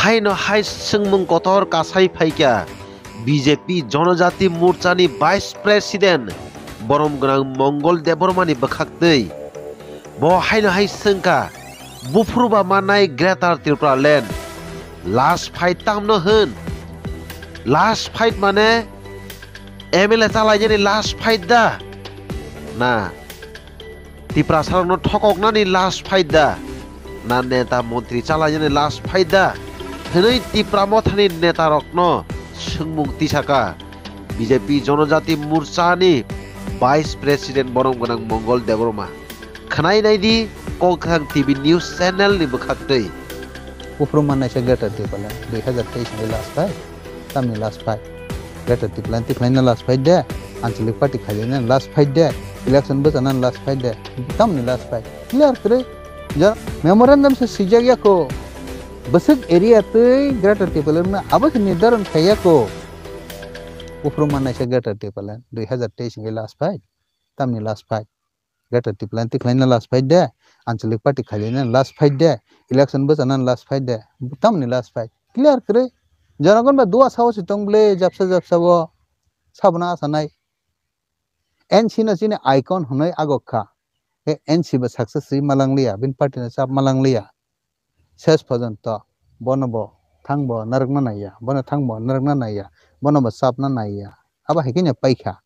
हायनो हाय सोंमुं Qatar कासाय फाइका BJP जनजाति मोर्चानि vice president बरम गोनां मंगल देबरमानि बखाक्दै बो हायनो हाय सोंका बुफुरु बा मानाय ग्रेटार त्रिपुरा लैंड लास्ट फाइट तामनो होन लास्ट फाइट माने एमएलए चालायजेनि लास्ट फाइट दा ना त्रिपुरा सारनो ठककनानि लास्ट फाइट दा ना नेता मंत्री चालायजेनि लास्ट फाइट दा हनै त्रिपुरा मथानि नेता रत्न सोंमुं तिसाका बीजेपी जनजाति मोर्चानि भाइस प्रेसिडेंट बरम गोनां मंगल देबरमा खोनायनायदि कलखां टीवी न्यूज चैनल नि बखाक्दै Buphuru Mannai se greater Tipala 2023 ni last fight tamni last fight greater Tipala na last fight de Anchalik party khali na last fight de election bas anan last fight de tamni last fight clear kare ja memorandum se sijagya ko basik area te greater Tipala में abas निर्धारण किया को Buphuru Mannai se greater Tipala 2023 ni last fight tamni last fight greater Tipala na last fight de Anchalik party khali na last fight de election bas anan last fight de tamni last fight clear kare janagon ba dua sawo sitong ble japsa wo sabna sanai NC na chine icon hunai agokha e NC ba success ri malanglia bin party na chap malanglia ses phajanto bonobo thangbo narakna naiya bono thangbo narakna naiya bono ba sapna naiya aba hekine paikha